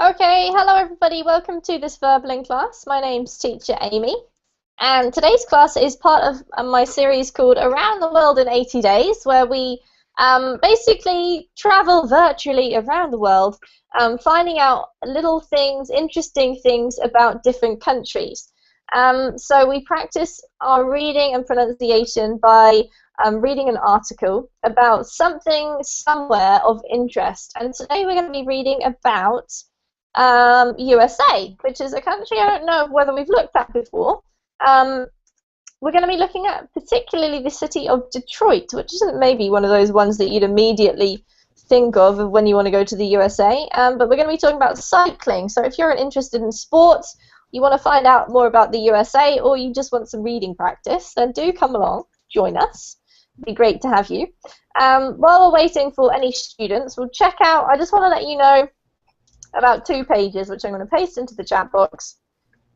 Okay, hello everybody, welcome to this verbling class. My name's Teacher Amy, and today's class is part of my series called Around the World in 80 Days, where we basically travel virtually around the world, finding out little things, interesting things about different countries. So we practice our reading and pronunciation by reading an article about something somewhere of interest, and today we're going to be reading about USA, which is a country I don't know whether we've looked at before. We're going to be looking at particularly the city of Detroit, which isn't maybe one of those ones that you'd immediately think of when you want to go to the USA, but we're going to be talking about cycling. So if you're interested in sports, you want to find out more about the USA, or you just want some reading practice, then do come along, join us. It'd be great to have you. While we're waiting for any students, we'll check out, I just want to let you know about 2 pages, which I'm going to paste into the chat box.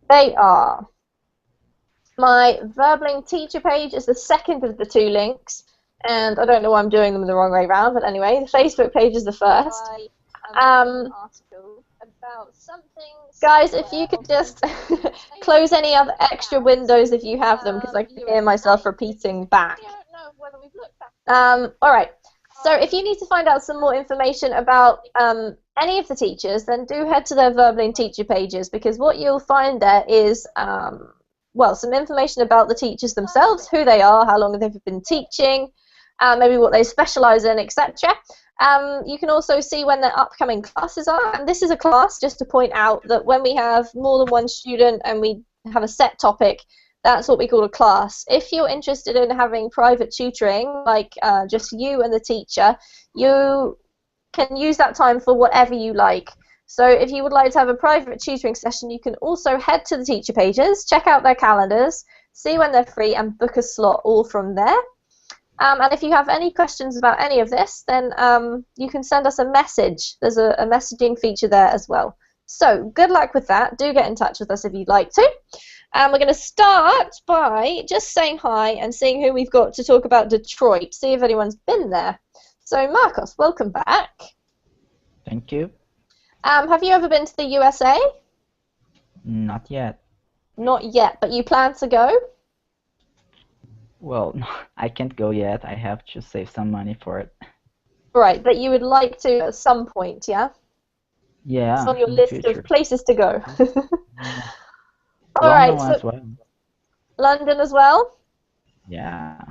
They are my verbling teacher page is the second of the 2 links, and I don't know why I'm doing them the wrong way around, but anyway, the Facebook page is the first. Article about something. Guys, if you could just close any other extra windows if you have them, because I can hear myself repeating back. Alright, so if you need to find out some more information about any of the teachers, then do head to their verbling teacher pages, because what you'll find there is well, some information about the teachers themselves, who they are, how long they've been teaching, maybe what they specialize in, etc. You can also see when their upcoming classes are, and this is a class, just to point out that when we have more than one student and we have a set topic, that's what we call a class. If you're interested in having private tutoring, like just you and the teacher, you can use that time for whatever you like. So if you would like to have a private tutoring session, you can also head to the teacher pages, check out their calendars, see when they're free, and book a slot all from there. And if you have any questions about any of this, then you can send us a message. There's a messaging feature there as well. So good luck with that. Do get in touch with us if you'd like to. We're going to start by just saying hi and seeing who we've got to talk about Detroit, see if anyone's been there. So Marcos, welcome back. Thank you. Have you ever been to the USA? Not yet. Not yet, but you plan to go? Well, I can't go yet. I have to save some money for it. Right, but you would like to at some point, yeah? Yeah. It's on your in the list future. of places to go. Yeah. All right, London so as well. London as well? Yeah.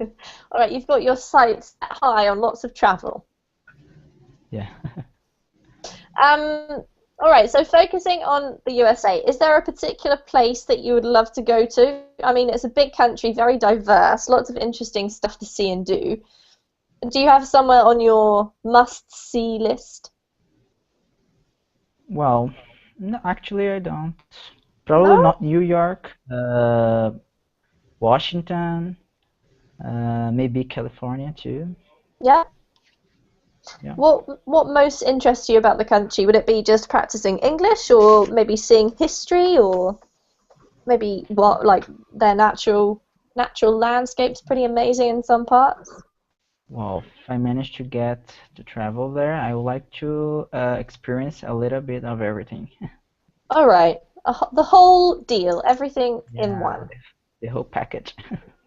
All right, you've got your sights set high on lots of travel. Yeah. All right, so focusing on the USA, is there a particular place that you would love to go to? I mean, it's a big country, very diverse, lots of interesting stuff to see and do. Do you have somewhere on your must-see list? Well, no, actually I don't. Probably No? not New York. Washington. Maybe California too. Yeah. Yeah. What most interests you about the country? Would it be just practicing English, or maybe seeing history, or maybe what, like their natural landscape's pretty amazing in some parts? Well, if I manage to get to travel there, I would like to experience a little bit of everything. All right, the whole deal, everything in Yeah, one. the whole package.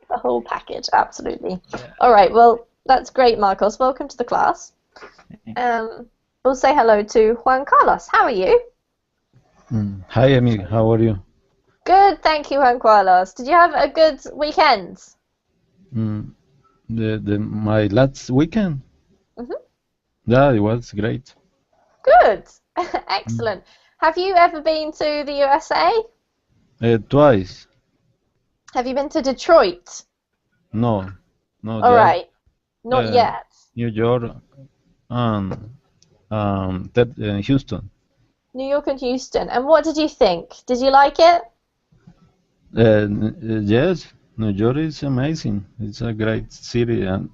The whole package, absolutely. Yeah. All right, well, that's great, Marcos. Welcome to the class. We'll say hello to Juan Carlos. How are you? Hi, Amy. How are you? Good, thank you, Juan Carlos. Did you have a good weekend? Mm, my last weekend? Mhm. Yeah, it was great. Good. Mm. Excellent. Have you ever been to the USA? Twice. Have you been to Detroit? No, not All yet. right. Not Uh, yet. New York and Houston. New York and Houston. And what did you think? Did you like it? Yes, New York is amazing. It's a great city, and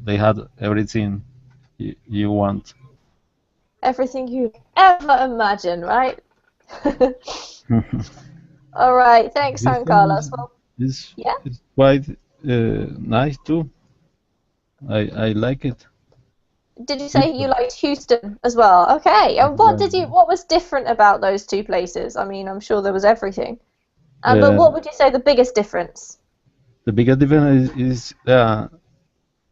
they had everything you want. Everything you ever imagine, right? All right. Thanks, Juan Houston Carlos. Well, is yeah. quite nice too. I like it. did you say you liked Houston as well? Okay. And what was different about those two places? I mean, I'm sure there was everything. But Uh, what would you say the biggest difference? the biggest difference is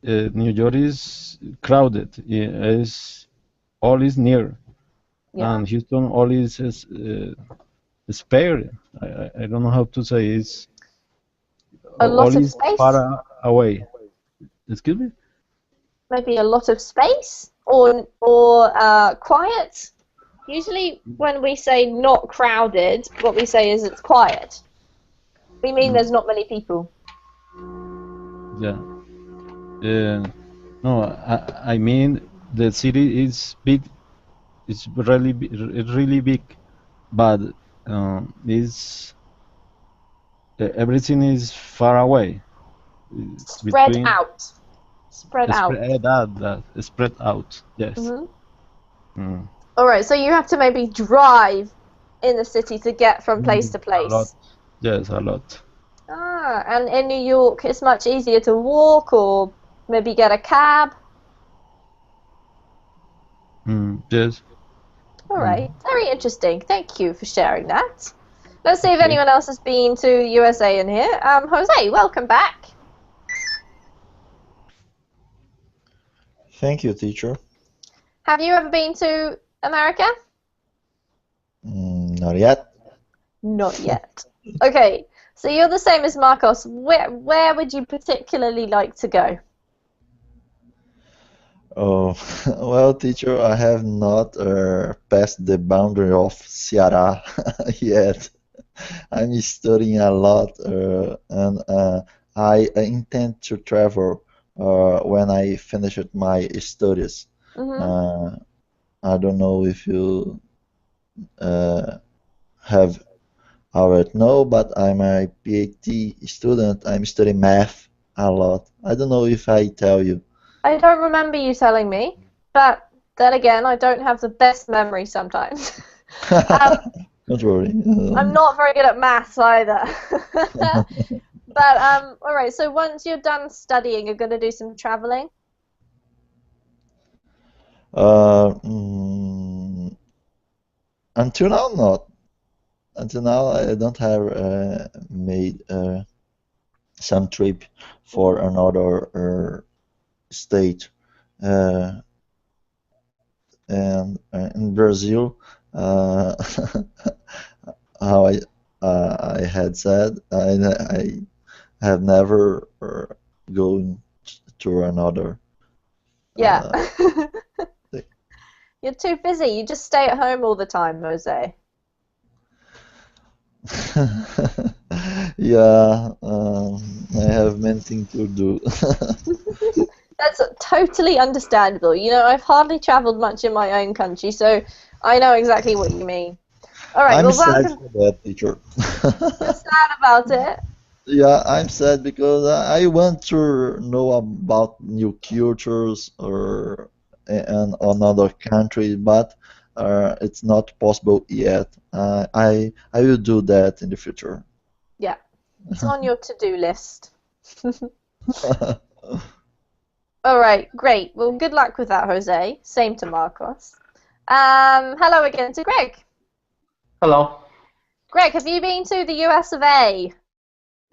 New York is crowded. Is all is near, Yeah. and Houston all is spare. I don't know how to say. It's A all lot of is far space? away. Excuse me? Maybe a lot of space? Or quiet? Usually when we say not crowded, what we say is it's quiet. We mean there's not many people. Yeah. No, I mean the city is big. It's really big, but it's everything is far away. Spread Between out. Spread out. spread out. Yes. Hmm. Mm. All right, so you have to maybe drive in the city to get from place to A lot. place. Yes, a lot. Ah, and in New York, it's much easier to walk or maybe get a cab. Yes. All Mm. right, very interesting. Thank you for sharing that. Let's see if Okay. anyone else has been to the USA in here. Jose, welcome back. Thank you, teacher. Have you ever been to America? Not yet. Not yet. Okay, so you're the same as Marcos. Where would you particularly like to go? Oh, well, teacher, I have not passed the boundary of Ceará yet. I'm studying a lot, and I intend to travel when I finish my studies. Hmm. Uh, I don't know if you uh, have already know, but I'm a PhD student. I'm studying math a lot. I don't know if I tell you. I don't remember you telling me, but then again, I don't have the best memory sometimes. Um, Don't worry. I'm not very good at maths either. But all right. So once you're done studying, you're going to do some traveling. Uh, mm, until now, not. Until now, I don't have made some trip for Hmm. another state. Uh, and in Brazil, uh, how I had said, I have never going to another. Yeah. Uh, You're too busy. You just stay at home all the time, Jose. yeah, I have many things to do. That's totally understandable. You know, I've hardly traveled much in my own country, so I know exactly what you mean. All right, I'm well, sad welcome. for that, teacher. You're sad about it. Yeah, I'm sad because I want to know about new cultures or and another country, but it's not possible yet. I will do that in the future. Yeah, it's on your to-do list. All right, great. Well, good luck with that, Jose. Same to Marcos. Hello again to Greg. Hello. Greg, have you been to the US of A?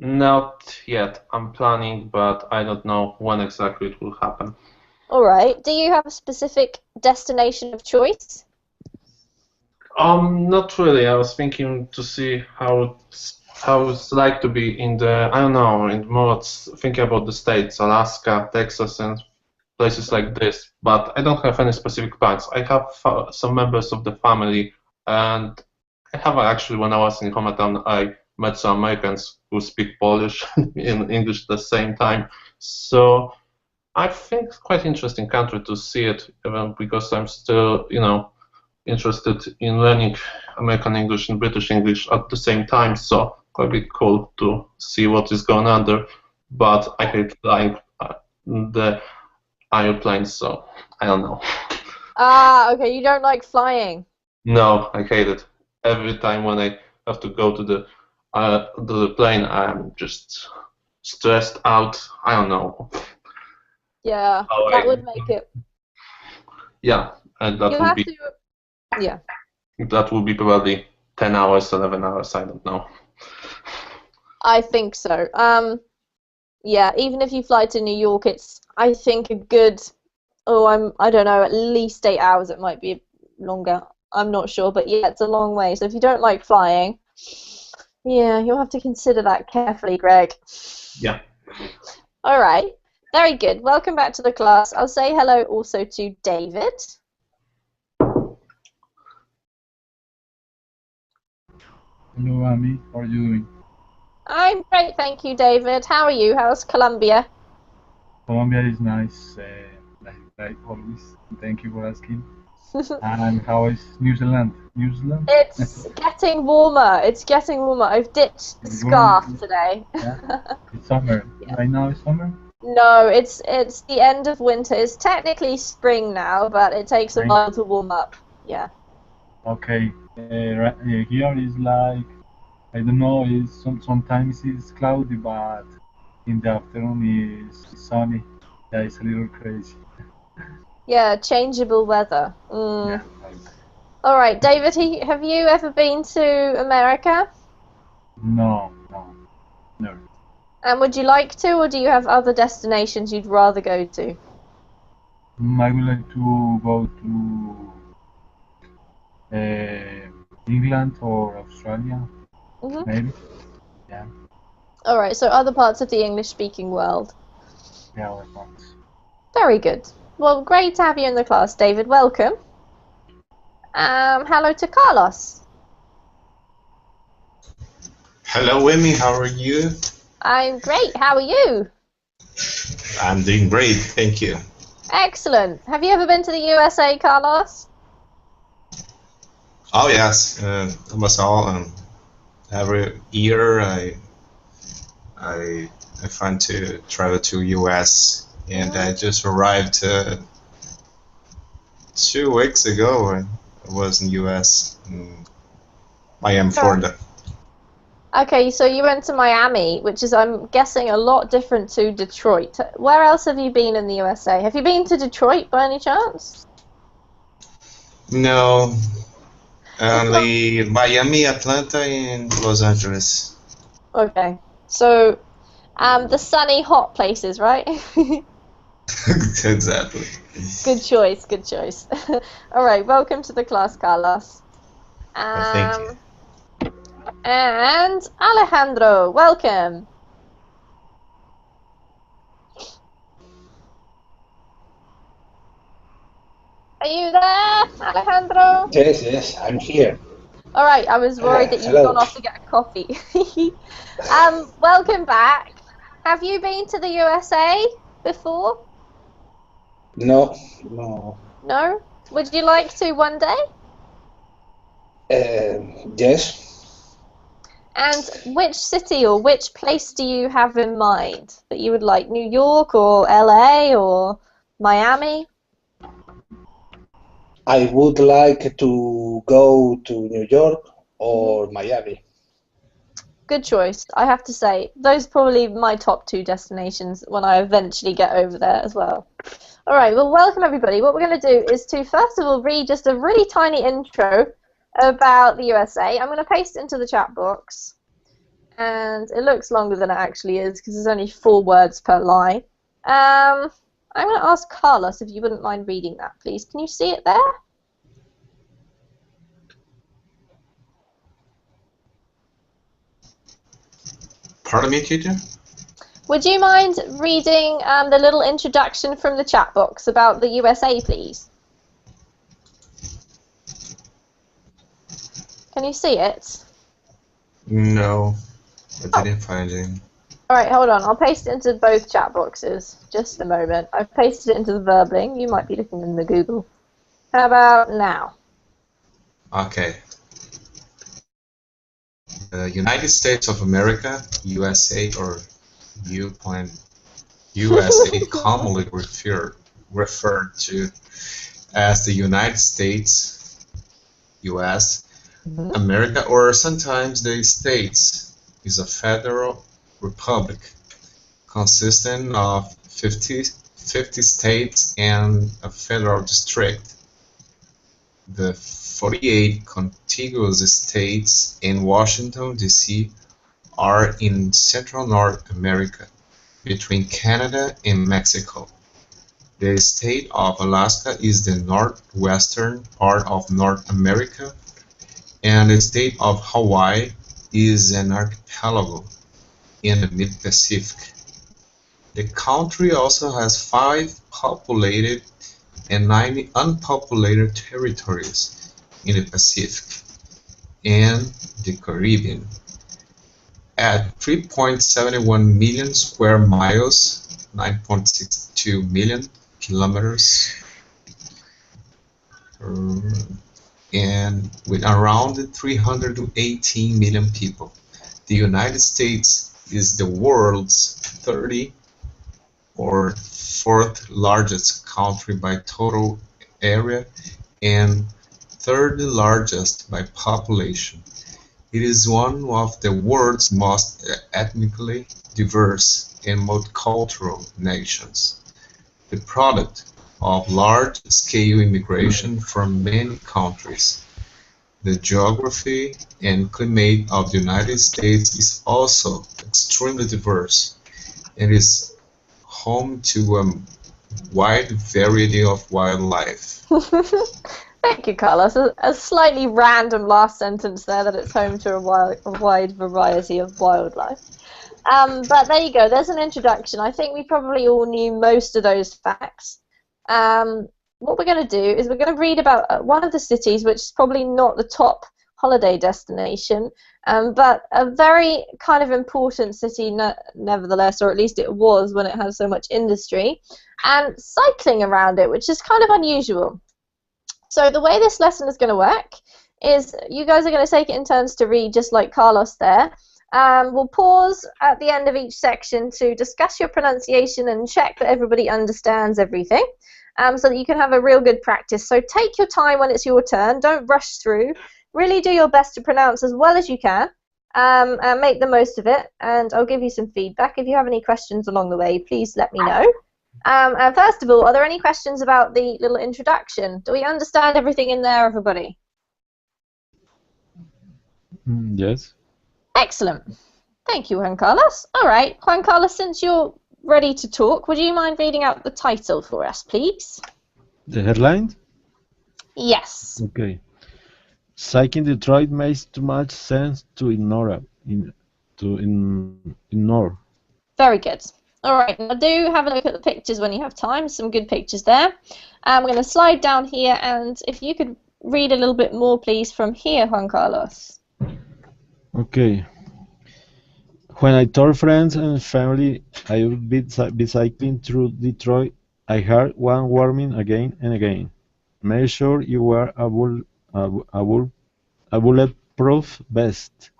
Not yet. I'm planning, but I don't know when exactly it will happen. All right. Do you have a specific destination of choice? Not really. I was thinking to see how it's like to be in the, I don't know, in more thinking about the states, Alaska, Texas, and places like this. But I don't have any specific plans. I have some members of the family, and I have actually, when I was in hometown, I met some Americans who speak Polish and English at the same time. So I think it's quite interesting country to see it, even because I'm still, interested in learning American English and British English at the same time. So quite be cool to see what is going on there. But I hate flying the airplanes, so I don't know. Ah, okay. You don't like flying. No, I hate it. Every time when I have to go to the plane, I'm just stressed out. I don't know Yeah, how that I would make it. Yeah, and that You will have be to. Yeah. that will be probably 10 hours, 11 hours. I don't know. I think so. Yeah, even if you fly to New York, it's I think a good I don't know, at least 8 hours. It might be longer. I'm not sure, but yeah, it's a long way. So if you don't like flying, yeah, you'll have to consider that carefully, Greg. Yeah. All right. Very good. Welcome back to the class. I'll say hello also to David. Hello, Amy. How are you doing? I'm great, thank you, David. How are you? How's Colombia? Colombia is nice, like always. Thank you for asking. And how is New Zealand? New Zealand? It's getting warmer. It's getting warmer. I've ditched the It's scarf warm. today. Yeah. It's summer. Yeah. Right now it's summer? No, it's the end of winter. It's technically spring now, but it takes a Right. while to warm up. Yeah. Okay. Here is like, I don't know, sometimes it's cloudy, but in the afternoon it's sunny. Yeah, it's a little crazy. Yeah, changeable weather. Yeah. All right, David, have you ever been to America? No. And would you like to, or do you have other destinations you'd rather go to? I would like to go to England or Australia, maybe. Yeah. All right, so other parts of the English-speaking world. Yeah, other parts. Very good. Well, great to have you in the class, David. Welcome. Hello to Carlos. Hello, Emmy. How are you? I'm great. How are you? I'm doing great, thank you. Excellent. Have you ever been to the USA, Carlos? Oh yes, almost all. Every year I find to travel to US, and I just arrived 2 weeks ago. I was in US, in Miami, Florida. Okay, so you went to Miami, which is, I'm guessing, a lot different to Detroit. Where else have you been in the USA? Have you been to Detroit by any chance? No, only Miami, Atlanta, and Los Angeles. Okay, so the sunny, hot places, right? Exactly. Good choice, good choice. All right, welcome to the class, Carlos. Thank you. And Alejandro, welcome. Are you there, Alejandro? Yes, I'm here. All right, I was worried that you'd Hello. gone off to get a coffee. Welcome back. Have you been to the USA before? No. No? Would you like to one day? Yes. And which city or which place do you have in mind that you would like? New York or LA or Miami? I would like to go to New York or Miami. Good choice. I have to say, those are probably my top two destinations when I eventually get over there as well. All right, well, welcome everybody. What we're going to do is to, first of all, read just a really tiny intro about the USA. I'm going to paste it into the chat box. And it looks longer than it actually is because there's only 4 words per line. I'm going to ask Carlos if you wouldn't mind reading that, please. Can you see it there? Pardon me, teacher? Would you mind reading the little introduction from the chat box about the USA, please? Can you see it? No, I didn't find it. Alright, hold on. I'll paste it into both chat boxes. Just a moment. I've pasted it into the Verbling. You might be looking in the Google. How about now? Okay. The United States of America, USA, or USA, commonly referred to as the United States, US, America, or sometimes the States, is a federal republic consisting of 50 50 states and a federal district. The 48 contiguous states in Washington, D.C. are in central North America, between Canada and Mexico. The state of Alaska is the northwestern part of North America, and the state of Hawaii is an archipelago in the mid-Pacific. The country also has 5 populated and 90 unpopulated territories in the Pacific and the Caribbean. At 3.71 million square miles, 9.62 million kilometers, and with around 318 million people. The United States is the world's 30 or 4th largest country by total area and 3rd largest by population. It is one of the world's most ethnically diverse and multicultural nations, the product of large-scale immigration from many countries. The geography and climate of the United States is also extremely diverse and is home to a wide variety of wildlife. Thank you, Carlos. A slightly random last sentence there, that it's home to a wide variety of wildlife. But there you go. There's an introduction. I think we probably all knew most of those facts. What we're going to do is we're going to read about one of the cities, which is probably not the top holiday destination, but a very kind of important city nevertheless, or at least it was when it had so much industry, and cycling around it, which is kind of unusual. So the way this lesson is going to work is you guys are going to take it in turns to read, just like Carlos there. We'll pause at the end of each section to discuss your pronunciation and check that everybody understands everything, so that you can have a real good practice. So take your time when it's your turn. Don't rush through. Really do your best to pronounce as well as you can, and make the most of it. And I'll give you some feedback. If you have any questions along the way, please let me know. And first of all, are there any questions about the little introduction? Do we understand everything in there, everybody? Yes. Excellent. Thank you, Juan Carlos. All right, Juan Carlos, since you're ready to talk, would you mind reading out the title for us, please? The headline? Yes. Okay. Psych in Detroit makes too much sense to ignore. Ignore. Very good. All right, now do have a look at the pictures when you have time. Some good pictures there. We're going to slide down here, and if you could read a little bit more, please, from here, Juan Carlos. Okay. When I told friends and family I would be cycling through Detroit, I heard one warning again and again. Make sure you wear a bulletproof vest.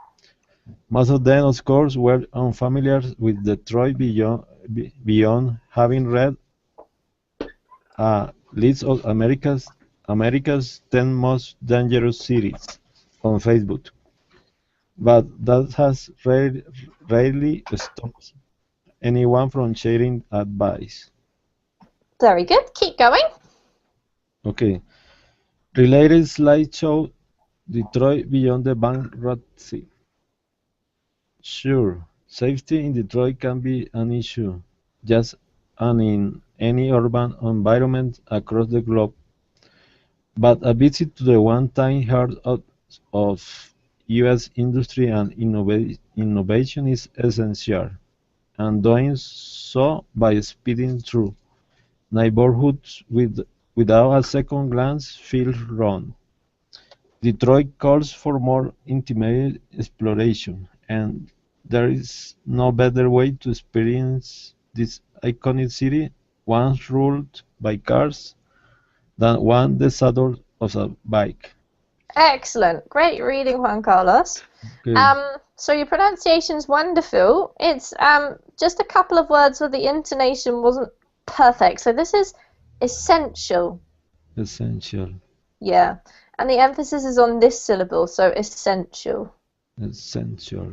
Most of them, of course, were unfamiliar with Detroit beyond having read a list of America's 10 most dangerous cities on Facebook. But that has rarely stopped anyone from sharing advice. Very good. Keep going. Okay. Related slideshow, Detroit beyond the bankruptcy. Sure, safety in Detroit can be an issue, just as in any urban environment across the globe. But a visit to the one-time heart of U.S. industry and innovation is essential, and doing so by speeding through neighborhoods without a second glance feels wrong. Detroit calls for more intimate exploration, and there is no better way to experience this iconic city, once ruled by cars, than on the saddle of a bike. Excellent. Great reading, Juan Carlos. Okay. So your pronunciation's wonderful. It's just a couple of words where the intonation wasn't perfect. So this is essential. Essential. Yeah. And the emphasis is on this syllable, so essential. Essential.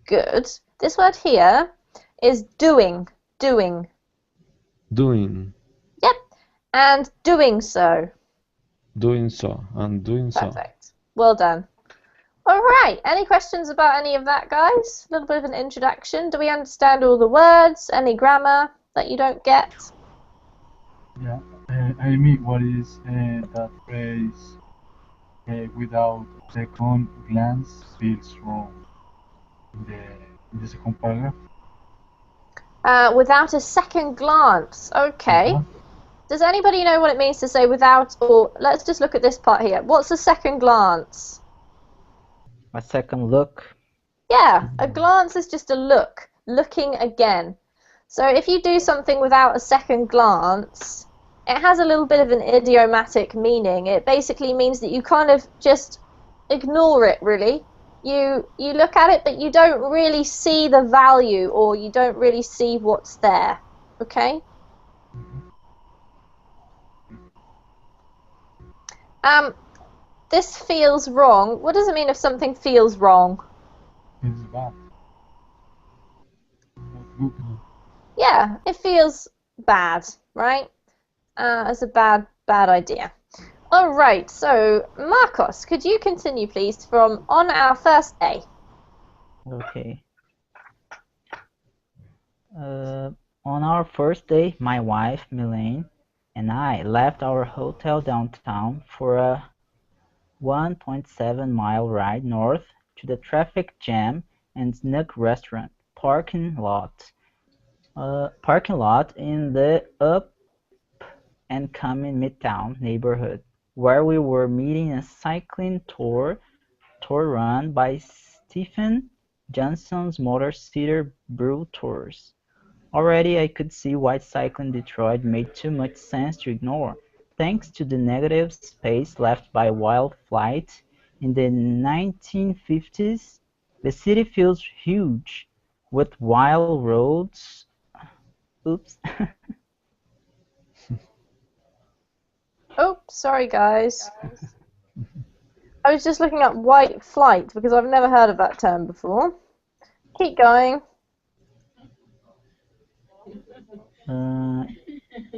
Good. This word here is doing. Doing. doing, Yep. And doing so. doing so, and doing so. Perfect. Well done. All right. Any questions about any of that, guys? A little bit of an introduction. Do we understand all the words? Any grammar that you don't get? Yeah. Amy, what is that phrase? Without second glance feels wrong. In the second paragraph. Without a second glance. Okay. Uh-huh. Does anybody know what it means to say without, or let's just look at this part here. What's a second glance? A second look. Yeah, a glance is just a look, looking again. So if you do something without a second glance, it has a little bit of an idiomatic meaning. It basically means that you kind of just ignore it, really. You look at it, but you don't really see the value, or you don't really see what's there. Okay? This feels wrong. What does it mean if something feels wrong? Feels bad. Not good. Yeah, it feels bad, right? It's a bad idea. All right, so Marcos, could you continue, please, from on our first day? Okay. On our first day, my wife, Milene, and I left our hotel downtown for a 1.7-mile ride north to the traffic jam and snug restaurant parking lot in the up-and-coming Midtown neighborhood, where we were meeting a cycling tour run by Stephen Johnson's Motor-City Brew Tours. Already I could see why cycling Detroit made too much sense to ignore, thanks to the negative space left by wild flight in the 1950s. The city feels huge, with wild roads. Oops. Oh, sorry, guys. I was just looking up white flight because I've never heard of that term before. Keep going.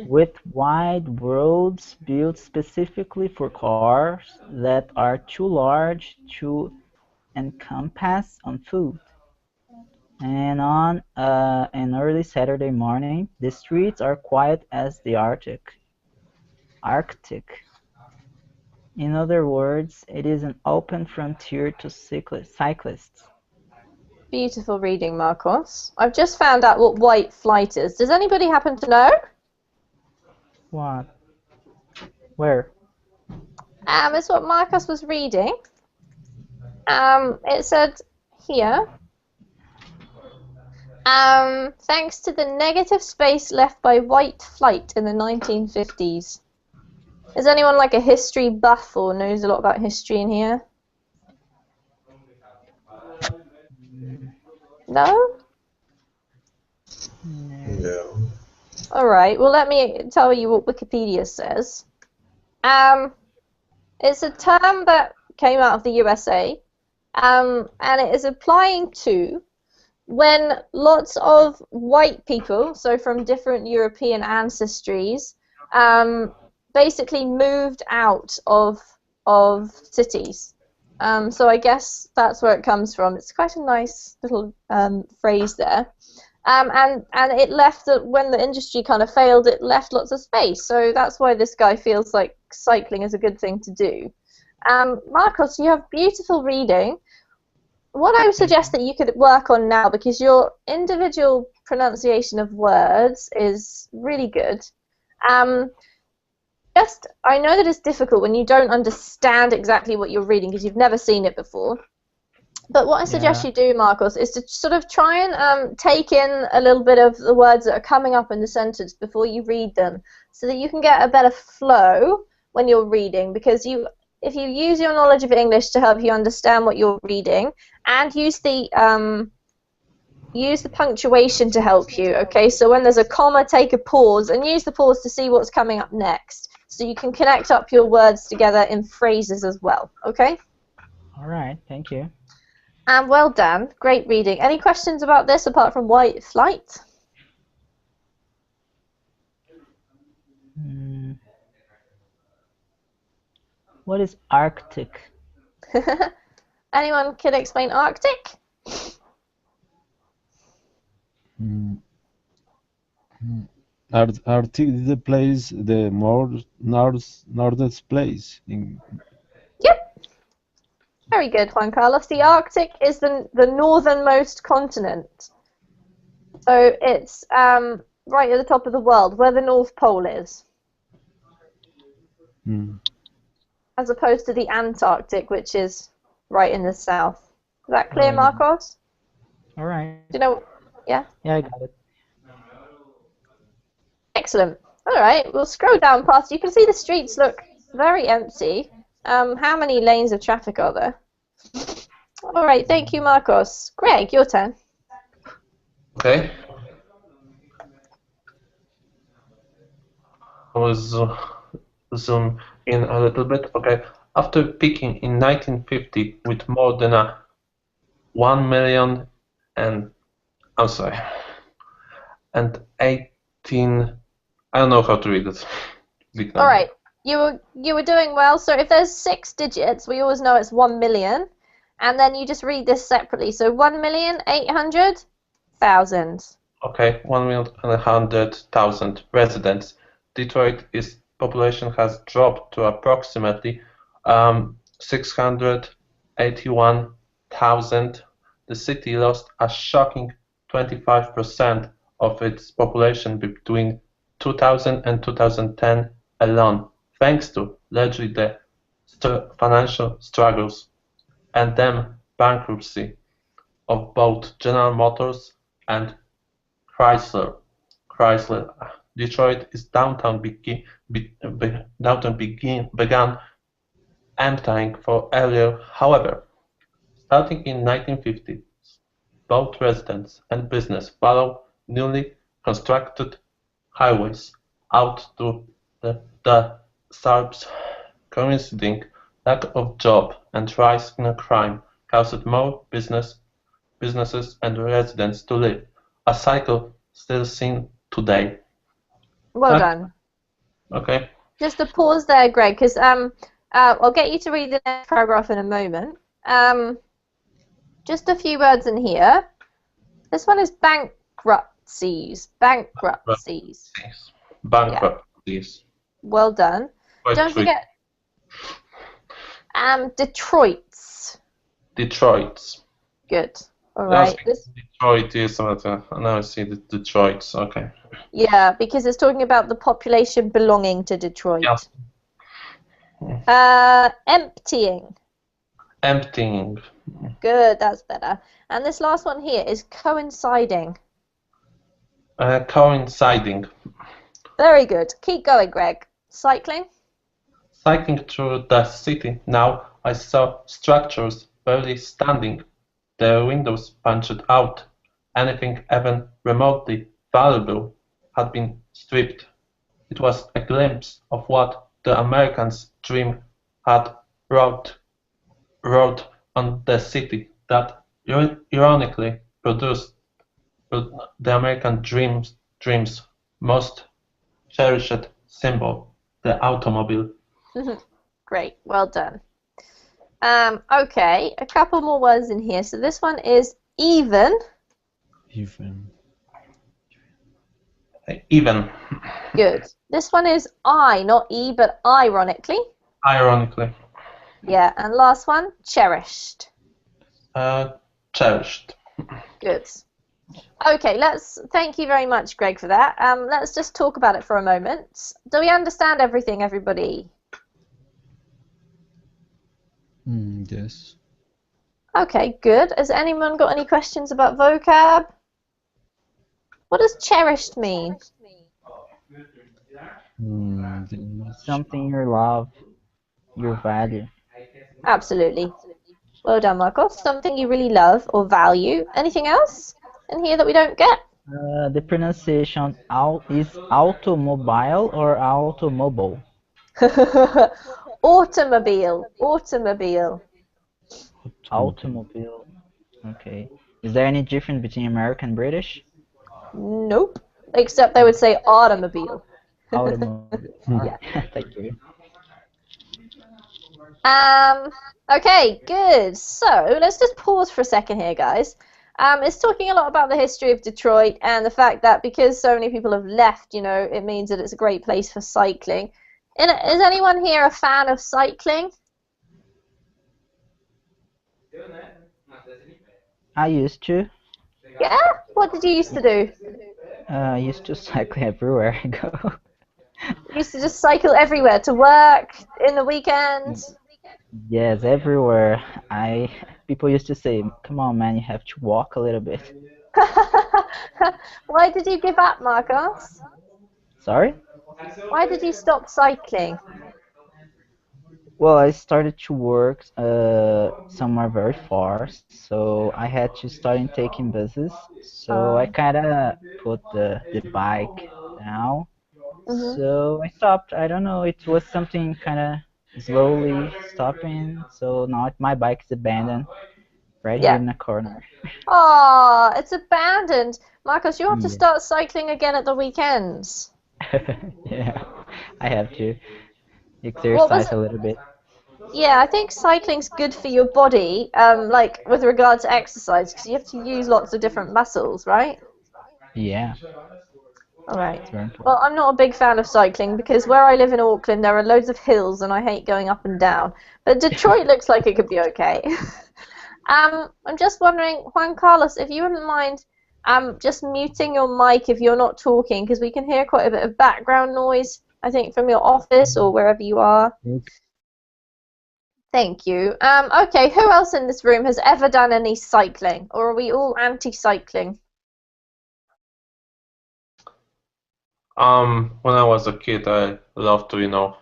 With wide roads built specifically for cars that are too large to encompass on foot. And on an early Saturday morning, the streets are quiet as the Arctic. In other words, it is an open frontier to cyclists. Beautiful reading, Marcos. I've just found out what white flight is. Does anybody happen to know? What? Where? It's what Marcos was reading. It said here, thanks to the negative space left by white flight in the 1950s. Is anyone like a history buff or knows a lot about history in here? No? No. Alright, well let me tell you what Wikipedia says. It's a term that came out of the USA, and it is applying to when lots of white people, so from different European ancestries, basically moved out of cities. So I guess that's where it comes from. It's quite a nice little phrase there. And it left, when the industry kind of failed, it left lots of space. So that's why this guy feels like cycling is a good thing to do. Marcos, you have beautiful reading. What I would suggest that you could work on now, because your individual pronunciation of words is really good. I know that it's difficult when you don't understand exactly what you're reading because you've never seen it before. But what I suggest you do, Marcos, is to sort of try and take in a little bit of the words that are coming up in the sentence before you read them, so that you can get a better flow when you're reading. Because if you use your knowledge of English to help you understand what you're reading, and use the punctuation to help you, okay? So when there's a comma, take a pause, and use the pause to see what's coming up next, so you can connect up your words together in phrases as well, okay? All right, thank you. And well done, great reading. Any questions about this apart from white flight? Hmm, what is Arctic? Anyone can explain Arctic? Mm, mm. Arctic is the place, the more northern place in. Yep. Very good, Juan Carlos. The Arctic is the northernmost continent. So it's right at the top of the world, where the North Pole is, Mm. as opposed to the Antarctic, which is right in the south. Is that clear, Alright, Marcos? alright. Do you know? Yeah? Yeah, I got it. Excellent. All right, we'll scroll down past. You can see the streets look very empty. How many lanes of traffic are there? All right, thank you, Marcos. Greg, your turn. Okay. I was zoom in a little bit. Okay. After peaking in 1950 with more than 1 million and I'm sorry, and 18. I don't know how to read it. Big All number. right, you were doing well. So if there's 6 digits, we always know it's 1 million, and then you just read this separately. So 1,800,000. Okay, 1,100,000 residents. Detroit's population has dropped to approximately 681,000. The city lost a shocking 25% of its population between 2000 and 2010 alone, thanks to largely the financial struggles and then bankruptcy of both General Motors and Chrysler. Detroit's downtown began emptying for earlier. However, starting in 1950s, both residents and business followed newly constructed highways out to the suburbs. Coinciding lack of job and rise in crime caused more businesses and residents to leave, a cycle still seen today. Well done. Okay. Just a pause there, Greg, because I'll get you to read the next paragraph in a moment. Just a few words in here. This one is bankruptcies. Bankruptcies. Bankruptcies. Well done. Quite Don't tricky. forget Detroit's. Detroit's. Good. All right. Detroit is now I see the Detroit's. Okay. Yeah, because it's talking about the population belonging to Detroit. Yeah. Emptying. Emptying. Good, that's better. And this last one here is coinciding. Coinciding. Very good. Keep going, Greg. Cycling. Cycling through the city now, I saw structures barely standing, their windows punched out. Anything even remotely valuable had been stripped. It was a glimpse of what the Americans' dream had wrought on the city that ironically produced the American dream's most cherished symbol, the automobile. Great, well done. Okay, a couple more words in here. So this one is even. Even. Good. This one is I, not E, but ironically. Ironically. Yeah, and last one, cherished. Cherished. Good. Okay, thank you very much, Greg, for that. Let's just talk about it for a moment. Do we understand everything, everybody? Yes. Okay, good. Has anyone got any questions about vocab? What does cherished mean? Something you love, you value. Absolutely. Well done, Marcos. Something you really love or value. Anything else in here that we don't get? The pronunciation is automobile or automobile? Automobile. Automobile. Automobile. Okay. Is there any difference between American and British? Nope. Except they would say automobile. Automobile. Yeah. Thank you. Okay, good. So let's just pause for a second here, guys. It's talking a lot about the history of Detroit and the fact that because so many people have left, it means that it's a great place for cycling. Is anyone here a fan of cycling? I used to. Yeah? What did you used to do? I used to cycle everywhere I go. You used to just cycle everywhere to work, in the weekends? Yes, everywhere. People used to say, "Come on, man, you have to walk a little bit." Why did you give up, Marcos? Sorry? Why did you stop cycling? Well, I started to work somewhere very far, so I had to start in taking buses. So I kind of put the bike down. Mhm. So I stopped. I don't know. It was something kind of slowly stopping. So now my bike is abandoned right here Yeah. in the corner. Oh, it's abandoned. Marcos, you have to Yeah. start cycling again at the weekends. Yeah, I have to What was exercise it? a little bit. Yeah, I think cycling's good for your body, like with regard to exercise, because you have to use lots of different muscles, right? Yeah, All right. it's very Well, important. I'm not a big fan of cycling because where I live in Auckland, there are loads of hills and I hate going up and down. But Detroit looks like it could be okay. I'm just wondering, Juan Carlos, if you wouldn't mind just muting your mic if you're not talking, because we can hear quite a bit of background noise, I think, from your office or wherever you are. Thank you. Okay, who else in this room has ever done any cycling, or are we all anti-cycling? When I was a kid, I loved to,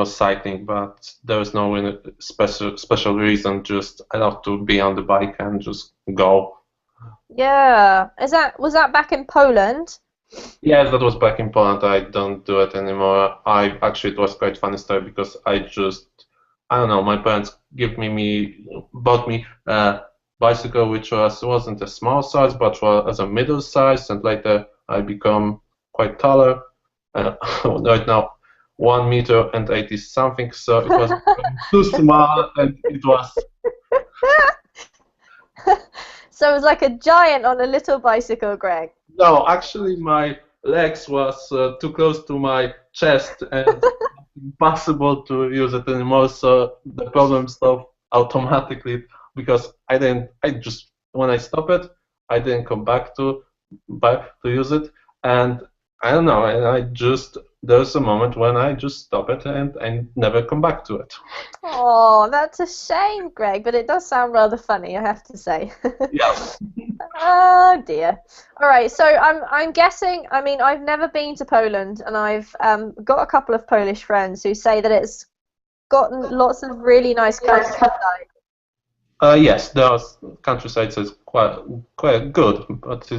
cycling, but there was no really special reason. Just I love to be on the bike and just go. Yeah. Was that back in Poland? Yes, that was back in Poland. I don't do it anymore. It was quite funny story because I don't know, my parents bought me a bicycle which wasn't a small size but was a middle size, and later I become quite taller. Right now, 1 meter and 80 something, so it was too small, and it was So it was like a giant on a little bicycle, Greg. no, actually my legs was too close to my chest and impossible to use it anymore. So the problem solved automatically because I just when I stop it, I didn't come back to use it, and I don't know, and there's a moment when I just stop it and I never come back to it. Oh, that's a shame, Greg, but it does sound rather funny, I have to say. Yeah. Oh dear. All right, so I'm guessing. I mean, I've never been to Poland, and I've got a couple of Polish friends who say that it's gotten lots of really nice countryside. Yes, there's countryside is quite good, but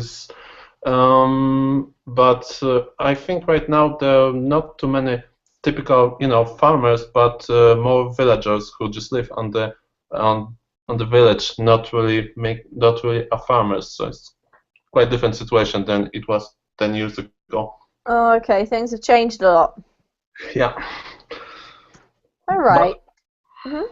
I think right now there are not too many typical farmers, but more villagers who just live on the village, not really a farmers. So it's quite different situation than it was 10 years ago. Oh, okay, things have changed a lot. Yeah. All right. Mhm.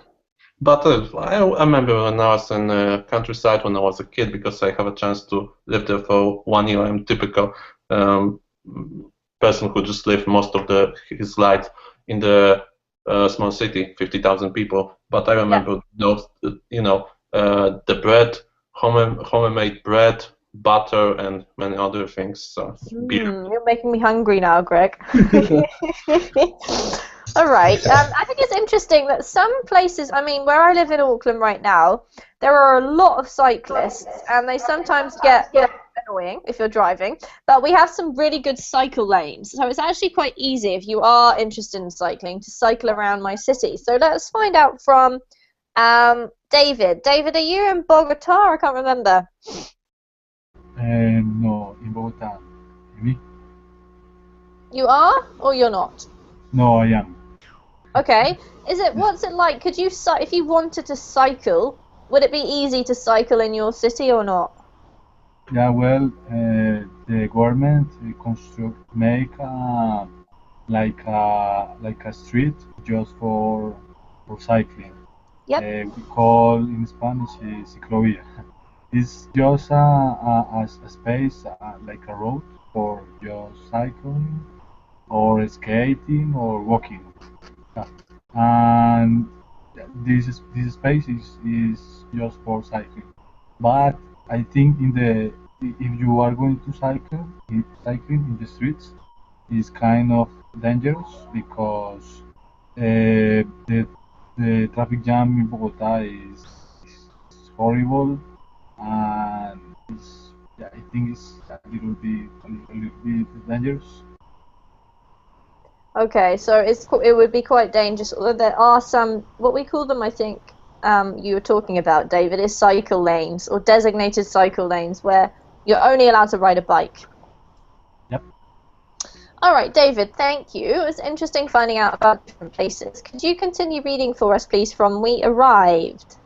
But I remember when I was in countryside when I was a kid, because I have a chance to live there for 1 year. I'm typical um, person who just lived most of his life in the small city, 50,000 people. But I remember those, the bread, homemade bread, butter, and many other things. So beer. You're making me hungry now, Greg. All right. I think it's interesting that some places, I mean, where I live in Auckland right now, there are a lot of cyclists, and they sometimes get annoying if you're driving, but we have some really good cycle lanes. So it's actually quite easy if you are interested in cycling to cycle around my city. So let's find out from David. David, are you in Bogota? I can't remember. No, in Bogota. Me? You are or you're not? No, I am. Okay. What's it like? Could you, if you wanted to cycle, would it be easy to cycle in your city or not? Yeah, well, the government make like a street just for cycling. Yep. We call in Spanish ciclovia. It's just a space like a road for just cycling or skating or walking. Yeah. And this space is just for cycling. But I think if you are going to cycling in the streets is kind of dangerous because the traffic jam in Bogota is horrible and yeah, I think it's a little bit dangerous. Okay, so it would be quite dangerous. Although there are some, what we call them, I think, you were talking about, David, is cycle lanes or designated cycle lanes where you're only allowed to ride a bike. Yep. All right, David, thank you. It was interesting finding out about different places. Could you continue reading for us, please, from We Arrived?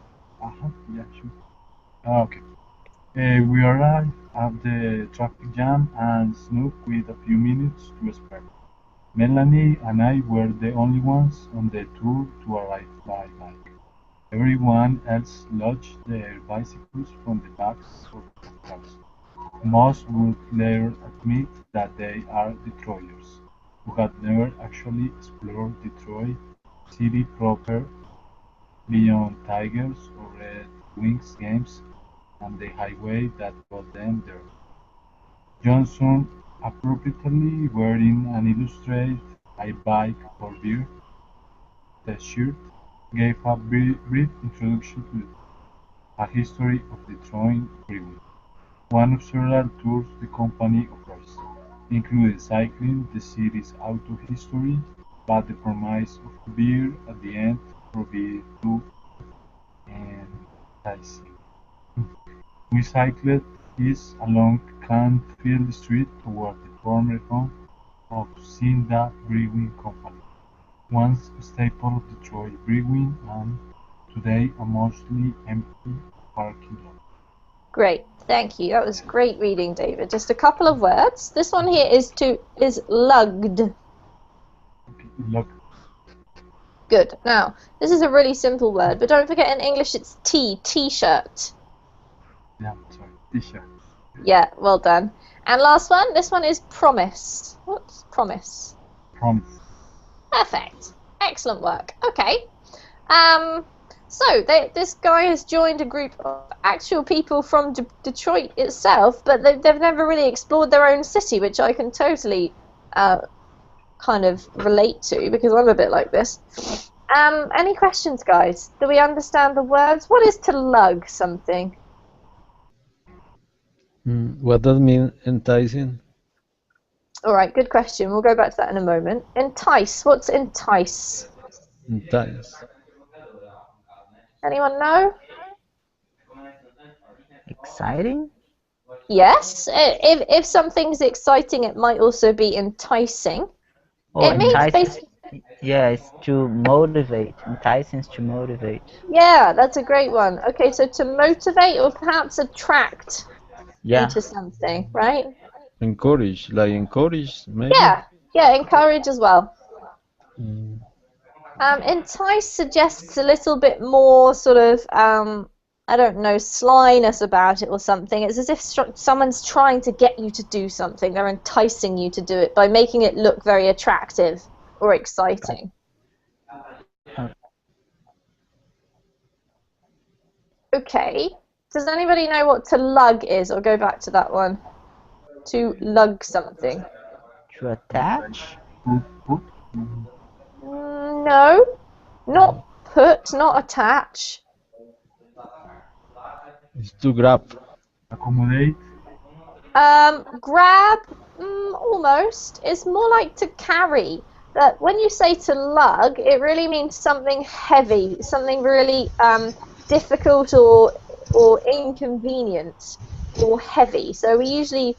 Yeah, sure. Okay. We arrived at the traffic jam and snuck with a few minutes to spare. Melanie and I were the only ones on the tour to arrive by bike. Everyone else lodged their bicycles from the backs of the cars. Most would later admit that they are Detroiters, who had never actually explored Detroit city proper beyond Tigers or Red Wings games and the highway that got them there. Johnson, appropriately wearing an illustrated "I bike for beer" t-shirt, gave a brief introduction to a history of Detroit brewing, one of several tours the company operates, including cycling the city's auto history, but the promise of beer at the end proved too enticing. We cycled east along Canfield Street toward the former home of Cinda Brewing Company, once a staple of Detroit brewing and today a mostly empty parking lot. Great, thank you. That was great reading, David. Just a couple of words. This one here is lugged. Okay, look, Good. Now, this is a really simple word, but don't forget in English it's t-shirt. yeah, sorry, t-shirt. Yeah, well done. And last one, this one is promise. What's promise? Promise. Perfect. Excellent work. Okay. So this guy has joined a group of actual people from Detroit itself, but they've never really explored their own city, which I can totally kind of relate to because I'm a bit like this. Any questions, guys? Do we understand the words? What is to lug something? What does mean enticing? All right, good question. We'll go back to that in a moment. Entice. What's entice? Entice. Anyone know? Exciting? Yes. If something's exciting, it might also be enticing. Oh, It means entice. basically. Yeah, it's to motivate. Enticing is to motivate. Yeah, that's a great one. Okay, so to motivate or perhaps attract Yeah. into something, right? Encourage, like encourage, maybe? Yeah, encourage as well. Mm. Entice suggests a little bit more sort of, I don't know, slyness about it or something. It's as if someone's trying to get you to do something. They're enticing you to do it by making it look very attractive or exciting. Okay. Does anybody know what to lug is? Or go back to that one. To lug something. To attach? Put. No. Not put, not attach. It's to grab. Accommodate. Grab, almost. It's more like to carry. But when you say to lug, it really means something heavy, something really difficult or inconvenient or heavy. So we usually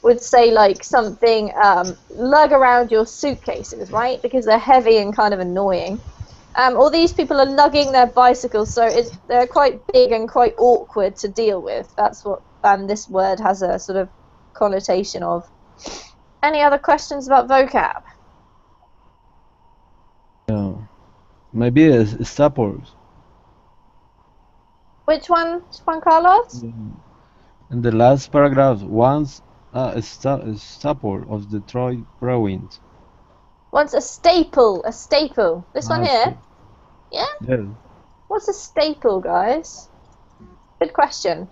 would say like something lug around your suitcases, right? Because they're heavy and kind of annoying. Or these people are lugging their bicycles, so they're quite big and quite awkward to deal with. That's what this word has a sort of connotation of. Any other questions about vocab? maybe a staples. Which one, Juan Carlos? In the last paragraph, once a staple of Detroit Bruins. What's a staple? A staple. This one here? Yeah? Yes. What's a staple, guys? Good question.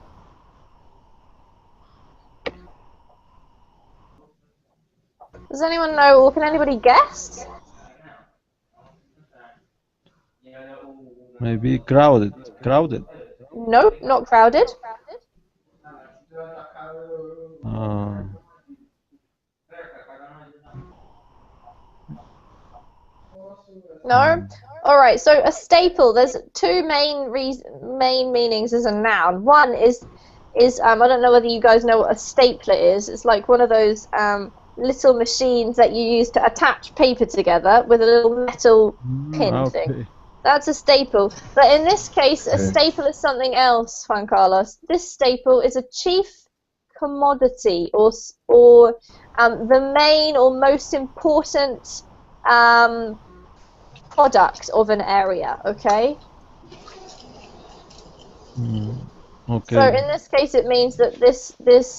Does anyone know, or can anybody guess? Maybe crowded. Nope, not crowded. Uh, No? Alright, so a staple, there's two main meanings as a noun. One is I don't know whether you guys know what a stapler is. It's like one of those little machines that you use to attach paper together with a little metal pin thing. That's a staple. But in this case, a staple is something else, Juan Carlos. This staple is a chief commodity or the main or most important product of an area, okay? Okay. So in this case, it means that this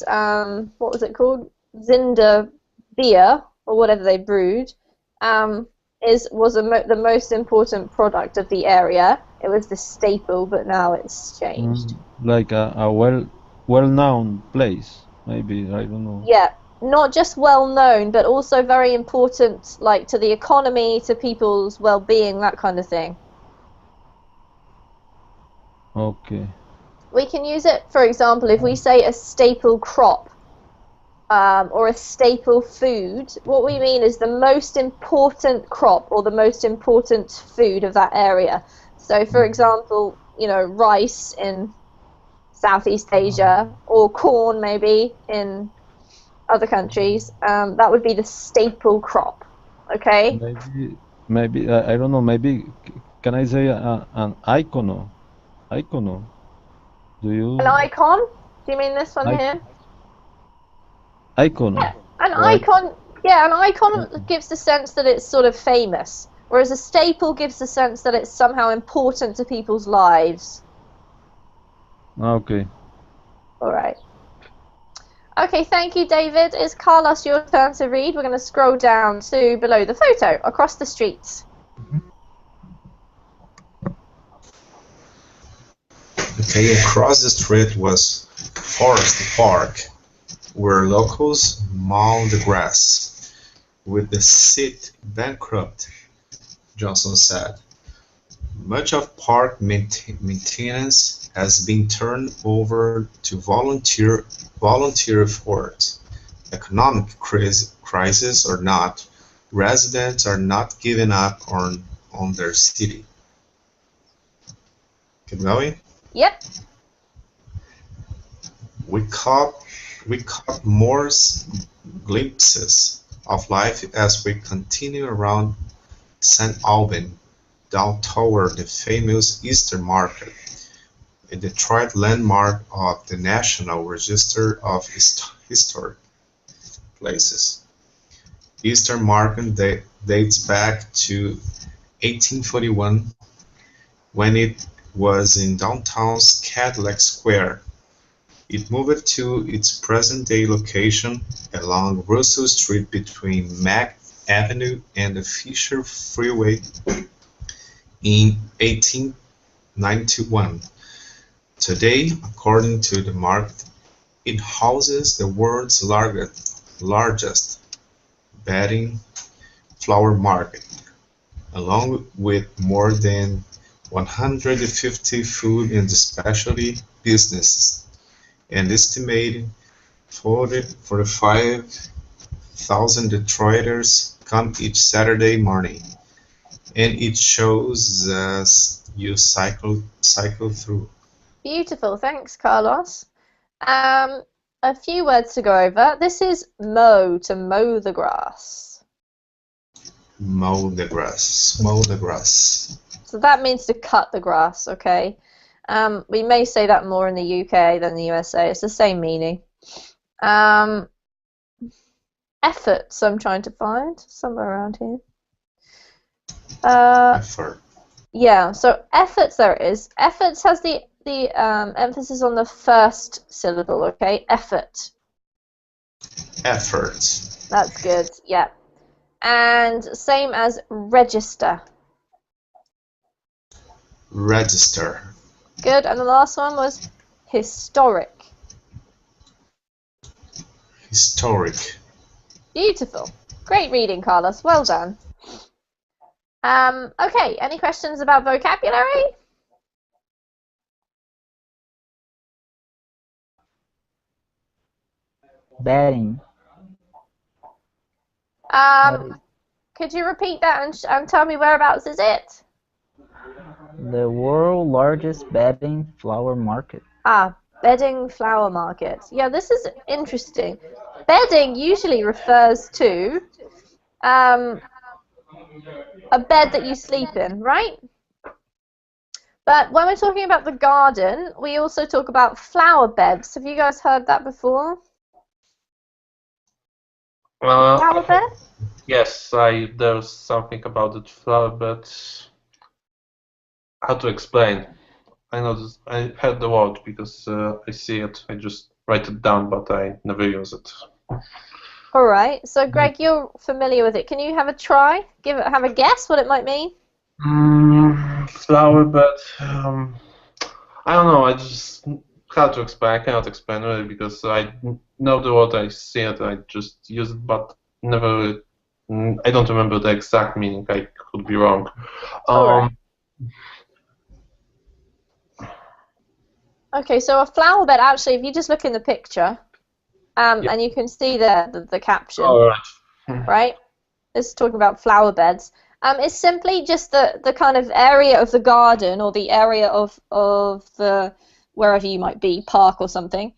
what was it called? Zinder beer, or whatever they brewed, was the most important product of the area. It was the staple, but now it's changed. Like a well-known place, maybe, I don't know. Yeah, not just well known, but also very important, like to the economy, to people's well-being, that kind of thing. Okay. We can use it, for example, if we say a staple crop or a staple food. What we mean is the most important crop or the most important food of that area. So, for example, you know, rice in Southeast Asia, or corn maybe in other countries. That would be the staple crop. Okay. Maybe I don't know. Maybe can I say an icono? Icono. Do you? An icon? Do you mean this one here? Icono. Yeah, an icon. Yeah, an icon gives the sense that it's sort of famous, whereas a staple gives the sense that it's somehow important to people's lives. Okay. All right. Okay, thank you, David. It's Carlos, your turn to read. We're going to scroll down to below the photo, across the streets. Okay, across the street was Forest Park, where locals mowed the grass. With the city bankrupt, Johnson said, much of park maintenance has been turned over to volunteer efforts. Economic crisis or not, residents are not giving up on their city. Keep going? Yep. We caught more glimpses of life as we continue around St. Albans, down toward the famous Easter Market, a Detroit landmark of the National Register of Historic Places. Easter Market dates back to 1841, when it was in downtown's Cadillac Square. It moved to its present-day location along Russell Street between Mack Avenue and the Fisher Freeway in 1891. Today, according to the market, it houses the world's largest bedding flower market, along with more than 150 food and specialty businesses, and estimated 45,000 Detroiters come each Saturday morning, and it shows as you cycle through. Beautiful, thanks, Carlos. A few words to go over. This is mow, to mow the grass. Mow the grass. Mow the grass. So that means to cut the grass, okay? We may say that more in the UK than the USA. It's the same meaning. Efforts I'm trying to find somewhere around here. Effort. Yeah, so efforts there it is. Efforts has the emphasis on the first syllable, okay? Effort. Effort. That's good, yeah. And same as register. Register. Good, and the last one was historic. Historic. Beautiful. Great reading, Carlos. Well done. Okay, any questions about vocabulary? Betting. Could you repeat that and tell me whereabouts is it? The world's largest bedding flower market. Bedding flower market. Yeah, this is interesting. Bedding usually refers to a bed that you sleep in, right? But when we're talking about the garden, we also talk about flower beds. Have you guys heard that before? Flower bed? Yes, there's something about the flower bed. How to explain? I know this, I heard the word because I see it. I just write it down, but I never use it. All right. So, Greg, you're familiar with it. Can you have a try? Have a guess what it might mean? Flower bed. I don't know. I just how to explain. I cannot explain really because I know the word. I see it. I just use it, but never. I don't remember the exact meaning. I could be wrong. Okay, so a flower bed, actually, if you just look in the picture, and you can see the caption, right? It's talking about flower beds. It's simply just the kind of area of the garden or the area of the wherever you might be, park or something,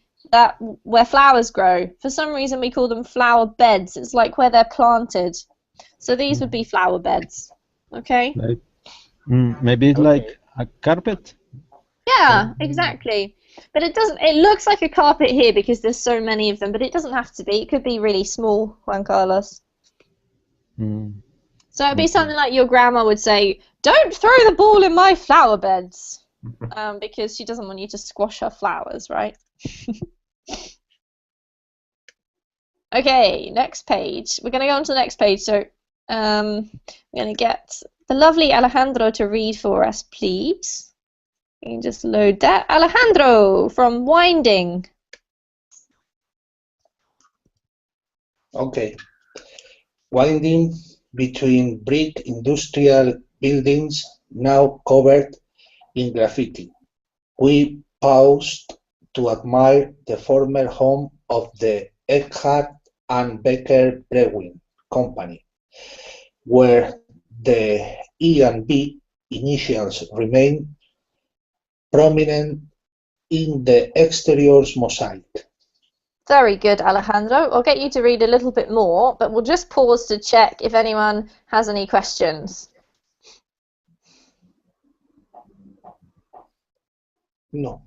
where flowers grow. For some reason, we call them flower beds. It's like where they're planted. So these would be flower beds. Okay. Like, maybe it's like a carpet. Yeah, exactly. But it doesn't. It looks like a carpet here because there's so many of them, but it doesn't have to be. It could be really small, Juan Carlos. So it'd be something like your grandma would say, "Don't throw the ball in my flower beds," because she doesn't want you to squash her flowers, right? Okay, next page. We're going to go on to the next page. So we're going to get the lovely Alejandro to read for us, please. You can just load that. Alejandro from Winding. Okay. Winding between brick industrial buildings now covered in graffiti. We paused to admire the former home of the Eckhart and Becker Brewing Company, where the E and B initials remain prominent in the exterior's mosaic. Very good, Alejandro. I'll get you to read a little bit more, but we'll just pause to check if anyone has any questions. No.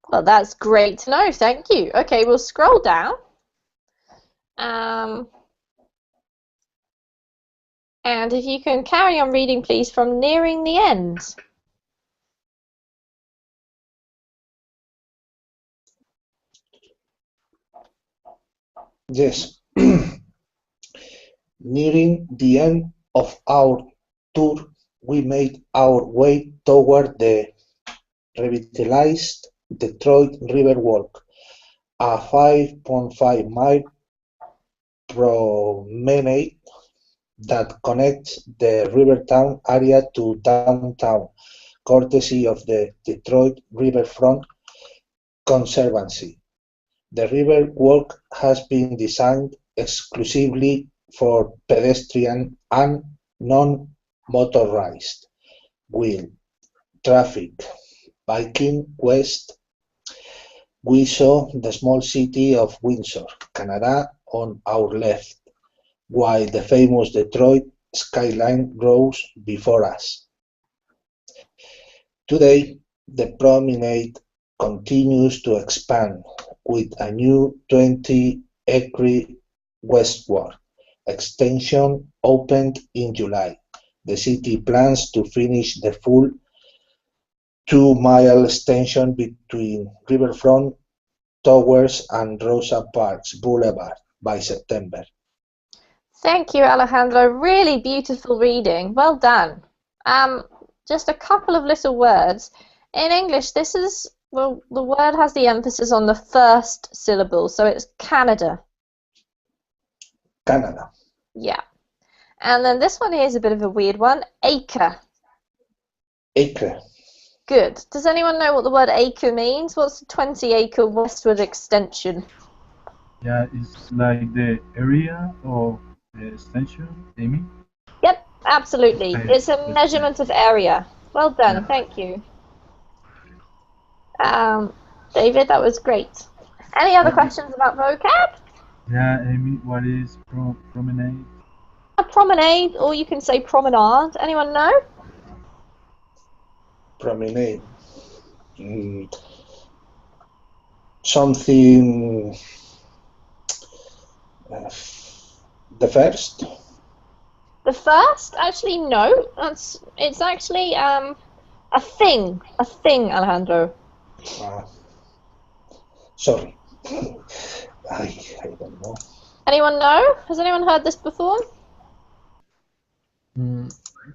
Well, that's great to know. Thank you. Okay, we'll scroll down. And if you can carry on reading, please, from nearing the end. Yes. Nearing the end of our tour, we made our way toward the revitalized Detroit River Walk, a 5.5-mile promenade that connects the Rivertown area to downtown, courtesy of the Detroit Riverfront Conservancy. The River Walk has been designed exclusively for pedestrian and non-motorized wheel traffic. Biking west, we saw the small city of Windsor, Canada, on our left, while the famous Detroit skyline rose before us. Today, the promenade continues to expand with a new 20-acre westward extension opened in July, The city plans to finish the full 2-mile extension between Riverfront Towers and Rosa Parks Boulevard by September. Thank you, Alejandro. Really beautiful reading. Well done. Just a couple of little words. In English, well, the word has the emphasis on the first syllable, so it's Canada. Canada. Yeah. And then this one here is a bit of a weird one. Acre. Acre. Good. Does anyone know what the word acre means? What's the 20-acre westward extension? Yeah, it's like the area of the extension, Amy? Yep, absolutely. Okay. It's a measurement of area. Well done, thank you. David, that was great. Any other questions about vocab? Yeah, Amy, what is promenade? A promenade, or you can say promenade. Anyone know? Promenade. Something. The first? The first? Actually, no. It's actually a thing. A thing, Alejandro. Sorry. I don't know. Anyone know? Has anyone heard this before?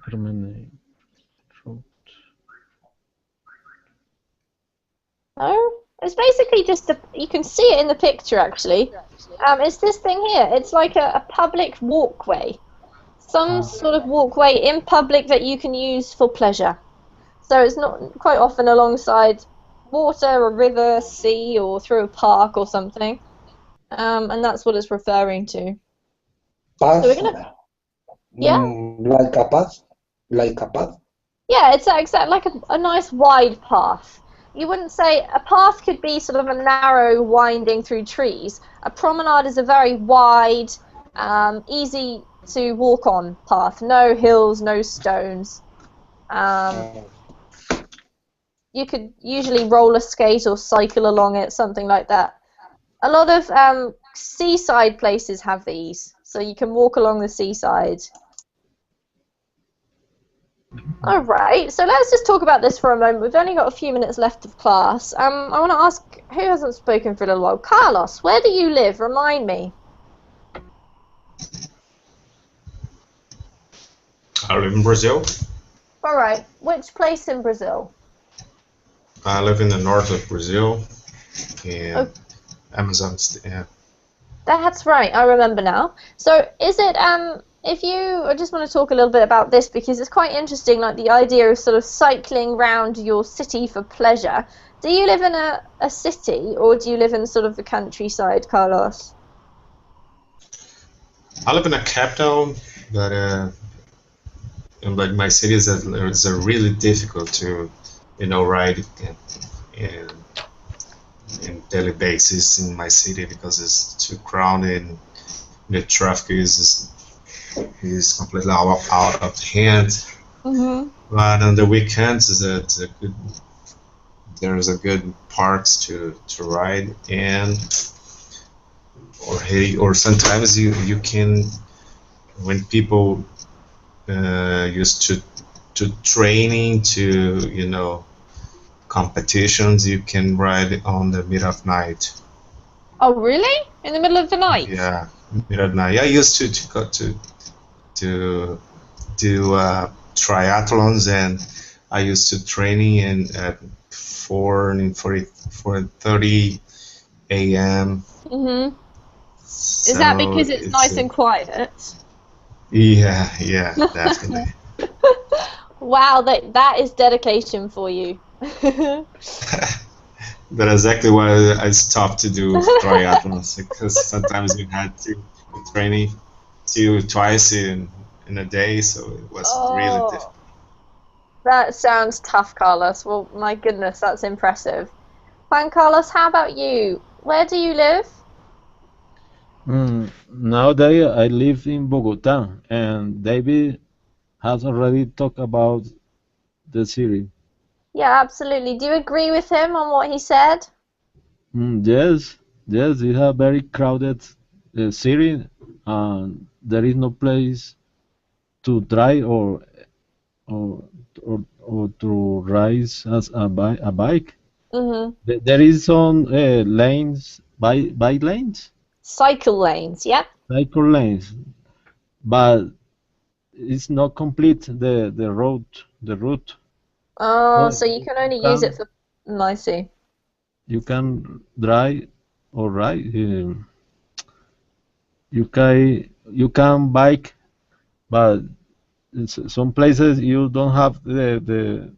Promenade. No? It's basically just you can see it in the picture actually. It's this thing here. It's like a public walkway. Some sort of walkway in public that you can use for pleasure. So it's not quite often alongside water, a river, sea, or through a park or something. And that's what it's referring to. Path? So we're gonna, yeah? Like a path? Like a path? Yeah, it's exactly like a nice wide path. You wouldn't say a path could be sort of a narrow winding through trees. A promenade is a very wide, easy to walk on path. No hills, no stones. You could usually roller skate or cycle along it, something like that. A lot of seaside places have these, so you can walk along the seaside. Alright, so let's just talk about this for a moment. We've only got a few minutes left of class. I want to ask, who hasn't spoken for a little while? Carlos, where do you live? Remind me. I live in Brazil. Alright, which place in Brazil? I live in the north of Brazil, in Amazon. Yeah. That's right, I remember now. So is it, I just want to talk a little bit about this because it's quite interesting, like the idea of sort of cycling round your city for pleasure. Do you live in a city or do you live in sort of the countryside, Carlos? I live in a capital, but like my city is really difficult to, ride in daily basis in my city because it's too crowded. The traffic is completely out of hand. Mm-hmm. But on the weekends, there's a good parks to ride, or sometimes you can, when people used to training to competitions, you can ride on the middle of night. Oh really? In the middle of the night? Yeah, middle of night. I used to go to do triathlons, and I used to training at 4:30 a.m. Mm-hmm. Is that because it's nice and quiet? Yeah, definitely. Wow, that is dedication for you. That's exactly why I stopped to do triathlons, because sometimes you had to training twice in a day, so it was really difficult. That sounds tough, Carlos. Well, my goodness, that's impressive. Juan Carlos, how about you? Where do you live? Nowadays, I live in Bogota, and David has already talked about the city. Yeah, absolutely. Do you agree with him on what he said? Yes, it's a very crowded city, and there is no place to drive or or or to ride as a bike. Mm-hmm. There is some lanes, bike lanes, Cycle lanes, yeah. cycle lanes, but it's not complete the route. The route. Oh, So so you can you only use it can for. I see. you can drive or ride. You can bike, but in some places you don't have the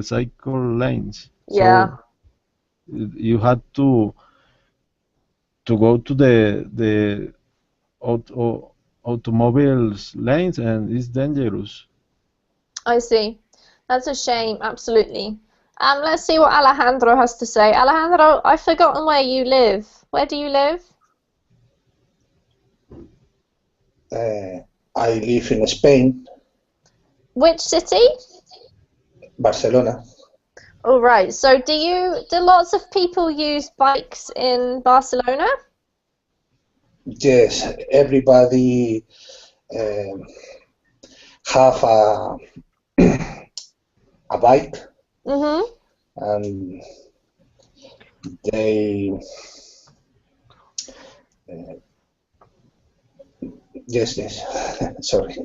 cycle lanes. Yeah, So you had to go to the automobiles lanes, and it's dangerous. I see. That's a shame, absolutely. Let's see what Alejandro has to say. Alejandro, I've forgotten where you live. Where do you live? I live in Spain, Which city? Barcelona. All right. So do lots of people use bikes in Barcelona? Yes, everybody um have a bike, Mm-hmm. and they uh, yes. Sorry.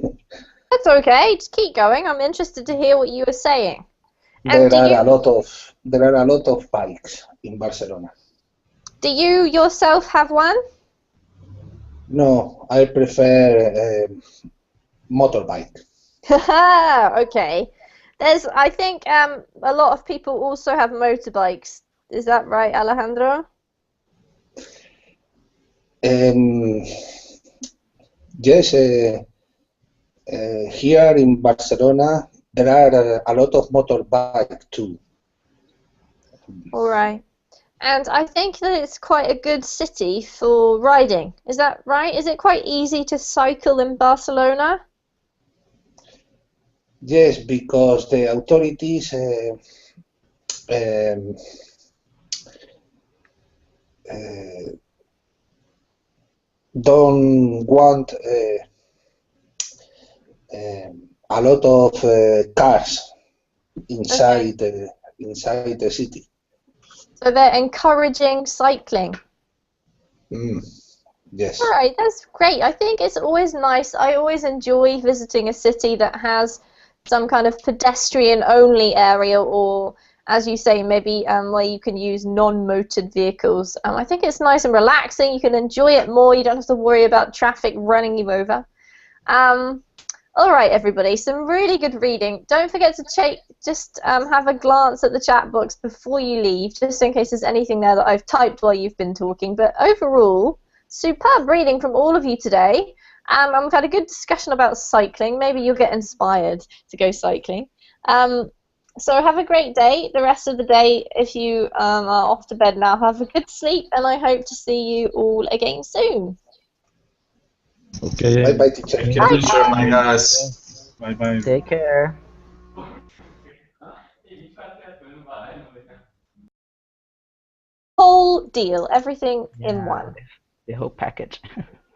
That's okay. Just keep going. I'm interested to hear what you were saying. And There are a lot of bikes in Barcelona. do you yourself have one? No, I prefer motorbike. Okay. I think a lot of people also have motorbikes. Is that right, Alejandro? Um, yes, here in Barcelona there are a lot of motorbike too. All right. And I think that it's quite a good city for riding. Is that right? Is it quite easy to cycle in Barcelona? Yes, because the authorities um, uh, don't want a lot of cars Okay. inside the city. So they're encouraging cycling. Mm, All yes. right, that's great. I think it's always nice. I always enjoy visiting a city that has some kind of pedestrian-only area, or, as you say, maybe where you can use non-motored vehicles. I think it's nice and relaxing. You can enjoy it more. You don't have to worry about traffic running you over. Um, all right, everybody, some really good reading. Don't forget to just have a glance at the chat box before you leave, just in case there's anything there that I've typed while you've been talking. But overall, superb reading from all of you today. And we've had a good discussion about cycling. Maybe you'll get inspired to go cycling. So have a great day. The rest of the day, if you are off to bed now, have a good sleep, and I hope to see you all again soon. Okay. Bye bye, teacher. Thank you, teacher. Bye, guys. Bye bye. Take care. Whole deal, everything in Yeah, one. the whole package.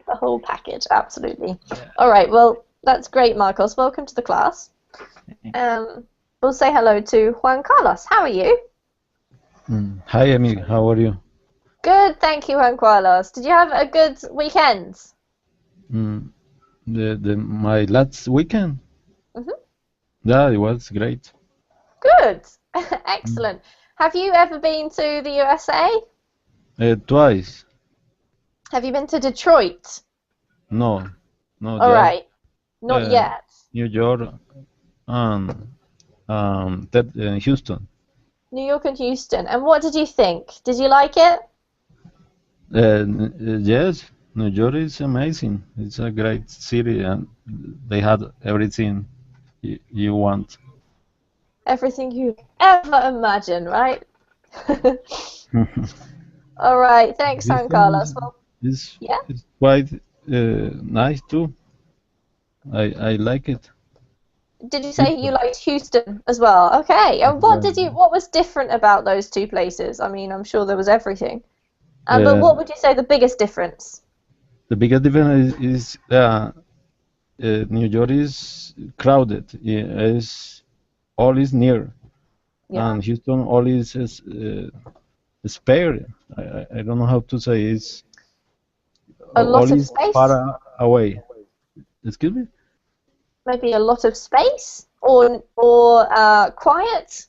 The whole package, absolutely. Yeah. All right, well, that's great, Marcos. Welcome to the class. We'll say hello to Juan Carlos. How are you? Hi, Amy. How are you? Good, thank you, Juan Carlos. Did you have a good weekend? Mm, my last weekend. Mhm. Yeah, it was great. Good, excellent. Have you ever been to the USA? Twice. Have you been to Detroit? No, not All yet. right, not Uh, yet. New York and Houston. New York and Houston. And what did you think? Did you like it? Yes, New York is amazing. It's a great city, and they had everything you want. Everything you ever imagine, right? All right, thanks, Juan Houston Carlos. Well, is yeah. is quite nice too. I like it. Did you say you Houston. liked Houston as well? Okay. And Yeah. what was different about those two places? I mean, I'm sure there was everything. But Uh, what would you say the biggest difference? the biggest difference is New York is crowded. All is near, Yeah. and Houston all is spare. I don't know how to say. It's A lot all of is space? far away. Excuse me? Maybe a lot of space? Or quiet?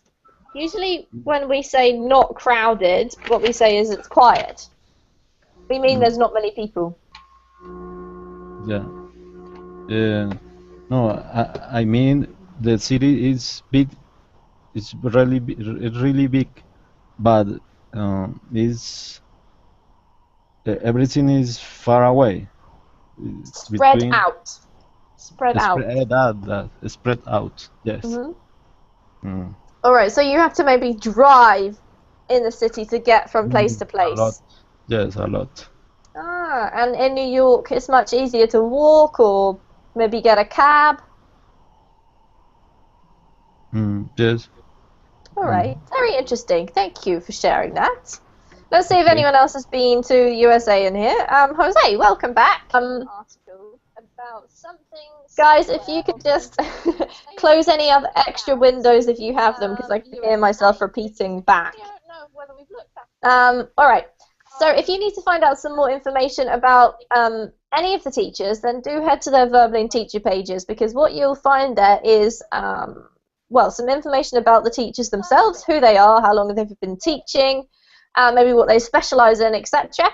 Usually when we say not crowded, what we say is it's quiet. We mean there's not many people. Yeah. No, I mean the city is big. It's really big, but it's everything is far away. Spread Between out. Spread out. spread out. Yes. Hmm. Mm. All right, so you have to maybe drive in the city to get from place to A lot. place. Yes, a lot. Ah, and in New York, it's much easier to walk or maybe get a cab. Yes. All right, very interesting. Thank you for sharing that. Let's see if Okay. anyone else has been to the USA in here. Jose, welcome back. Article about something. Guys, if you could just close any other extra windows if you have them, because I can hear myself repeating back. All right. So if you need to find out some more information about any of the teachers, then do head to their Verbling teacher pages, because what you'll find there is well, some information about the teachers themselves, who they are, how long they've been teaching, maybe what they specialize in, etc.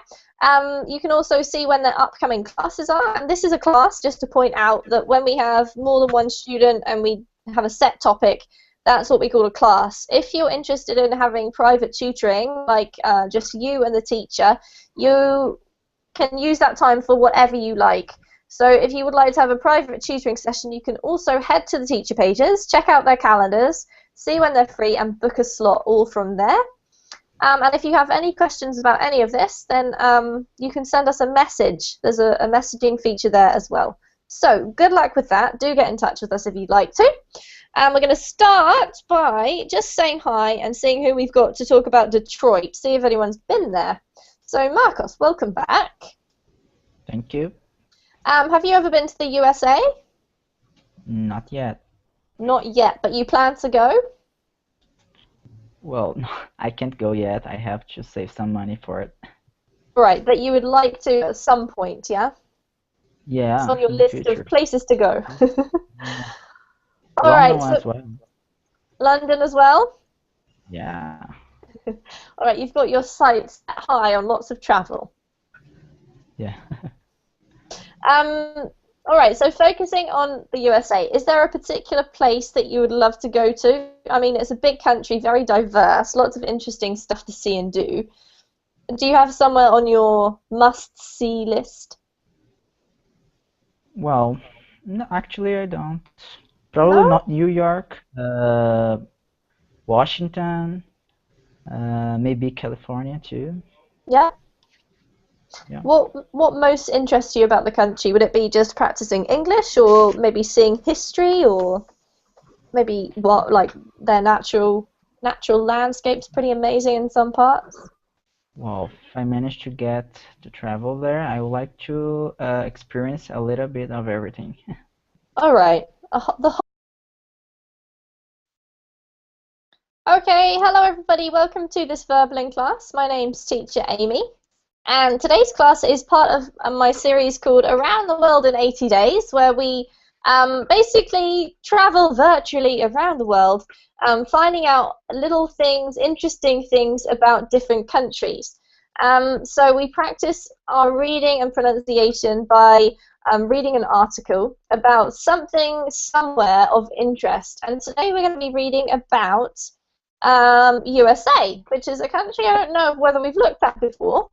You can also see when their upcoming classes are, and this is a class, just to point out that when we have more than one student and we have a set topic, that's what we call a class. If you're interested in having private tutoring, like just you and the teacher, you can use that time for whatever you like. So if you would like to have a private tutoring session, you can also head to the teacher pages, check out their calendars, see when they're free, and book a slot all from there. And if you have any questions about any of this, then you can send us a message. There's a messaging feature there as well. So good luck with that. Do get in touch with us if you'd like to. We're going to start by just saying hi and seeing who we've got to talk about Detroit, see if anyone's been there. So Marcos, welcome back. Thank you. Have you ever been to the USA? Not yet. Not yet, but you plan to go? Well, I can't go yet. I have to save some money for it. Right, but you would like to at some point, yeah? Yeah, It's on your in the list future. of places to go. Yeah. All right, London as so well. London as well? Yeah. All right, you've got your sights set high on lots of travel. Yeah. All right, so focusing on the USA, is there a particular place that you would love to go to? I mean, it's a big country, very diverse, lots of interesting stuff to see and do. Do you have somewhere on your must-see list? Well, no, actually I don't. Probably No? not New York, Washington, maybe California too. Yeah. Yeah. What most interests you about the country? Would it be just practicing English, or maybe seeing history, or maybe what, like their natural landscape's pretty amazing in some parts? Well, if I manage to get to travel there, I would like to experience a little bit of everything. All right. Okay, hello everybody. Welcome to this Verbling class. My name's Teacher Amy, and today's class is part of my series called Around the World in 80 Days, where we basically travel virtually around the world, finding out little things, interesting things about different countries. So we practice our reading and pronunciation by reading an article about something somewhere of interest. And today we're going to be reading about USA, which is a country I don't know whether we've looked at before.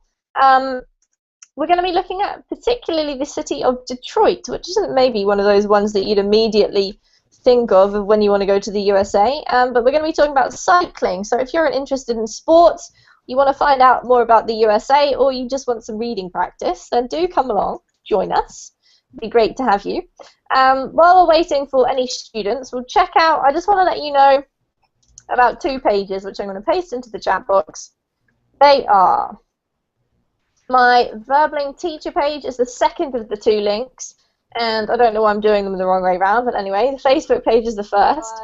We're going to be looking at particularly the city of Detroit, which isn't maybe one of those ones that you'd immediately think of when you want to go to the USA, but we're going to be talking about cycling. So if you're interested in sports, you want to find out more about the USA, or you just want some reading practice, then do come along, join us. It'd be great to have you. While we're waiting for any students, we'll check out, I just want to let you know about 2 pages, which I'm going to paste into the chat box. They are my Verbling teacher page is the second of the 2 links, and I don't know why I'm doing them the wrong way around, but anyway, the Facebook page is the first.